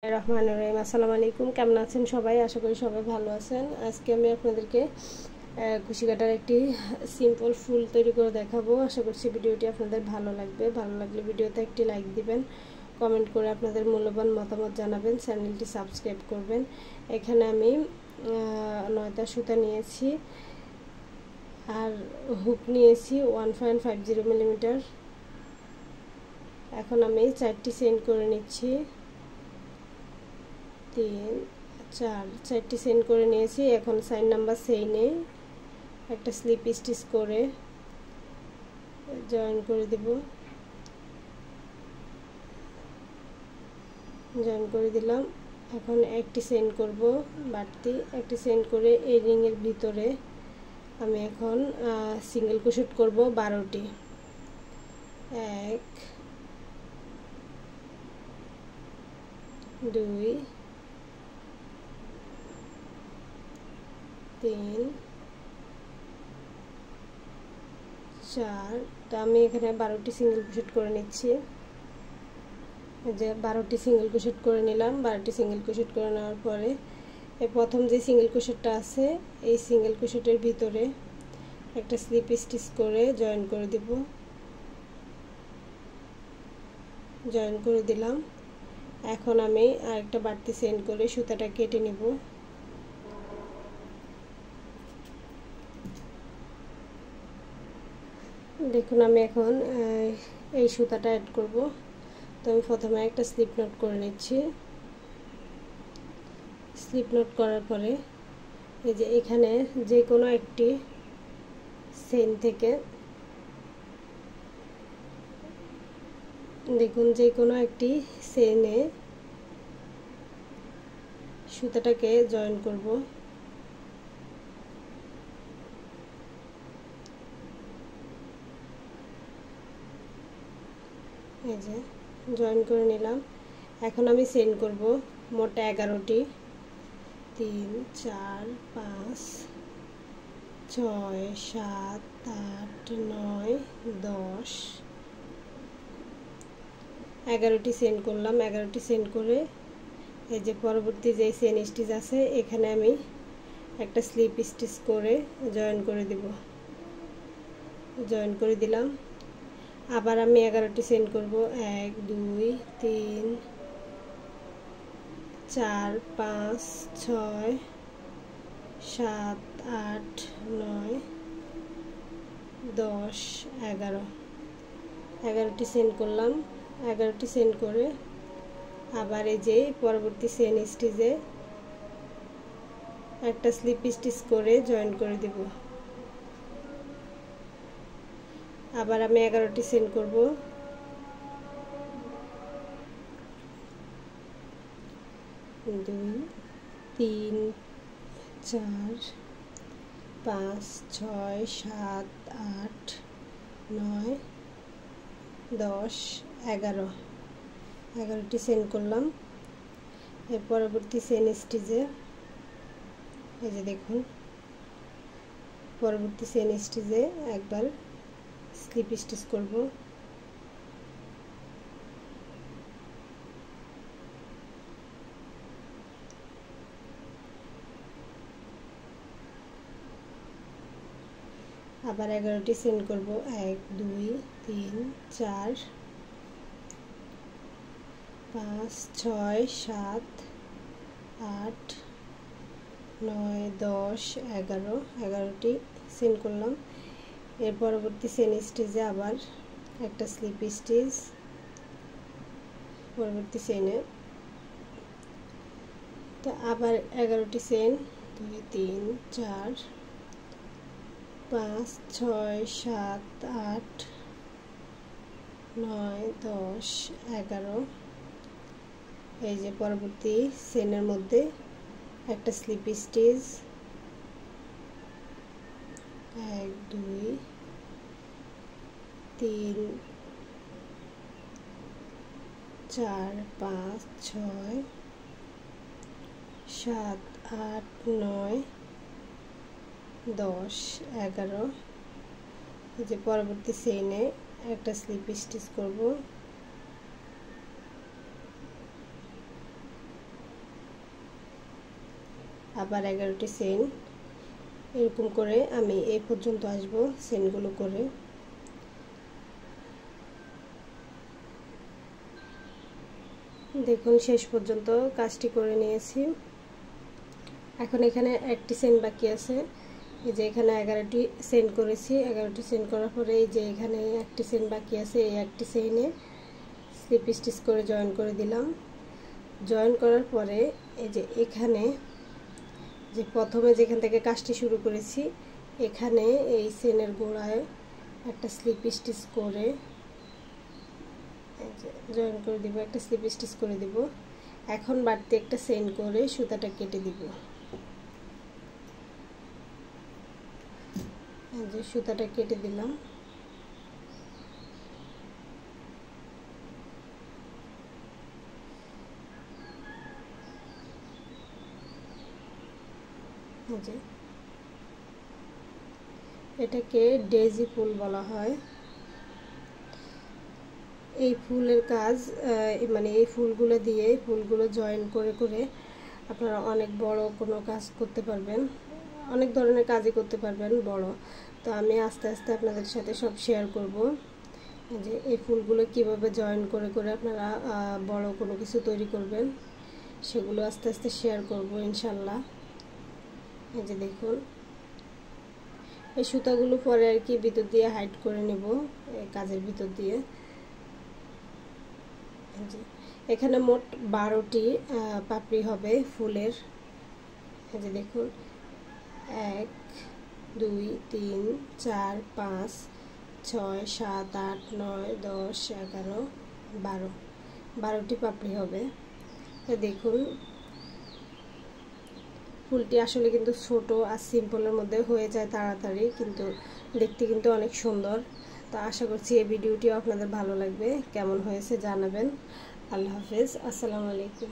রহমানুর রহিম। আসসালামু আলাইকুম, কেমন আছেন সবাই? আশা করি সবাই ভালো আছেন। আজকে আমি আপনাদেরকে কুশি কাটার একটি সিম্পল ফুল তৈরি করে দেখাবো। আশা করছি ভিডিওটি আপনাদের ভালো লাগবে। ভালো লাগলে ভিডিওতে একটি লাইক দিবেন, কমেন্ট করে আপনাদের মূল্যবান মতামত জানাবেন, চ্যানেলটি সাবস্ক্রাইব করবেন। এখানে আমি 9টা সুতা নিয়েছি আর হুক নিয়েছি 1.50 মিলিমিটার। এখন আমি 4টি চেইন করে নিচ্ছি। 4টি চেইন করে নিয়েছি। এখন 4 নাম্বার চেইনে একটা স্লিপ স্টিচ করে জয়েন করে দেব। জয়েন করে দিলাম। এখন একটি চেইন করব বাড়তি, একটি চেইন করে এই রিংয়ের ভিতরে আমি এখন সিঙ্গেল ক্রোশেট করব 12টি। 1 2 3 4। তো আমি এখানে 12টি সিঙ্গেল ক্রোশেট করে নিচ্ছি। যে 12টি সিঙ্গেল ক্রোশেট করে নিলাম। 12টি সিঙ্গেল ক্রোশেট করে নেওয়ার পরে এই প্রথম যে সিঙ্গেল ক্রোশেটটা আছে এই সিঙ্গেল ক্রোশেটের ভিতরে একটা স্লিপ স্টিচ করে জয়েন করে দেব। জয়েন করে দিলাম। এখন আমি আরেকটা বাড়তি চেইন করে সুতাটা কেটে নেব। দেখুন আমি এখন এই সুতাটা অ্যাড করব। তো আমি প্রথমে একটা স্লিপ নট করে নিচ্ছি। স্লিপ নট করার পরে এই যে এখানে যে কোনো একটি চেইন থেকে দেখুন যে কোনো একটি চেইনে সুতাটাকে জয়েন করব। এই যে জয়েন করে নিলাম। এখন আমি চেইন করব মোট 11টি। 3 4 5 6 7 8 9 10। 11টি চেইন করলাম। 11টি চেইন করে এই যে পরবর্তী যে চেইন স্টিচ আছে এখানে আমি একটা স্লিপ স্টিচ করে জয়েন করে দেব। জয়েন করে দিলাম। আবার আমি 11টি চেইন করব। 1 2 3 4 5 6 7 8 9 10 11। 11টি চেইন করলাম। 11টি চেইন করে আবার এই যে পরবর্তী চেইন স্টিচে একটা স্লিপ স্টিচ করে জয়েন করে দেব। আবার আমি 11টি চেইন করব। 2 3 4 5 6 7 8 9 10 11। 11টি চেইন করলাম। এর পরবর্তী চেইন স্টিচে এই যে দেখুন পরবর্তী চেইন স্টিচে একবার স্লিপ স্টিচ করব। আবার 11টি চেইন করব। 1 2 3 4 5 6 7 8 9 10 11। 11টি চেইন করলাম। এর পরবর্তী চেইন স্টিচে আবার একটা স্লিপ স্টিচ পরবর্তী চেইনে। তো আবার 11টি চেইন 2 3 4 5 6 7 8 9 10 11। এই যে পরবর্তী চেইনের মধ্যে একটা স্লিপ স্টিচ 1 2 3 4 5 6 7 8 9 10 11। এই যে পরবর্তী চেইনে একটা স্লিপ স্টিচ করব। আবার 11টি চেইন, এরকম করে আমি এই পর্যন্ত আসব চেইনগুলো করে। দেখুন শেষ পর্যন্ত কাজটি করে নিয়েছি। এখন এখানে একটি চেইন বাকি আছে। এই যে এখানে 11টি চেইন করেছি, 11টি চেইন করার পরে এই যে এখানে একটি চেইন বাকি আছে, এই একটি চেইনে স্লিপ স্টিচ করে জয়েন করে দিলাম। জয়েন করার পরে এই যে এখানে যে প্রথমে যেখান থেকে কাজটি শুরু করেছি এখানে এই চেইনের গোড়ায় একটা স্লিপ স্টিচ করে জয়েন করে দিব, একটা স্লিপ স্টিচ করে দিব। এখন বাড়তি একটা চেইন করে সুতাটা কেটে দিব। এই যে সুতাটা কেটে দিলাম। এই যে এটাকে ডেজি ফুল বলা হয়। এই ফুলের কাজ মানে এই ফুলগুলো দিয়ে ফুলগুলো জয়েন করে করে আপনারা অনেক বড় কোনো কাজ করতে পারবেন, অনেক ধরনের কাজই করতে পারবেন বড়। তো আমি আস্তে আস্তে আপনাদের সাথে সব শেয়ার করব যে এই ফুলগুলো কিভাবে জয়েন করে করে আপনারা বড় কোনো কিছু তৈরি করবেন, সেগুলো আস্তে আস্তে শেয়ার করব ইনশাল্লাহ। এই যে দেখুন এই সুতাগুলো পরে আর কি ভিতর দিয়ে হাইড করে নেব, এই কাজের ভিতর দিয়ে। এখানে মোট 12টি পাপড়ি হবে ফুলের। এই যে দেখুন 1 2 3 4 5 6 7 8 9 10 11 12, 12টি পাপড়ি হবে। তো দেখুন ফুলটি আসলে কিন্তু ছোট আর সিম্পলের মধ্যে হয়ে যায় তাড়াতাড়ি, কিন্তু দেখতে কিন্তু অনেক সুন্দর। তো আশা করছি এই ভিডিওটিও আপনাদের ভালো লাগবে। কেমন হয়েছে জানাবেন। আল্লাহ হাফেজ, আসসালামু আলাইকুম।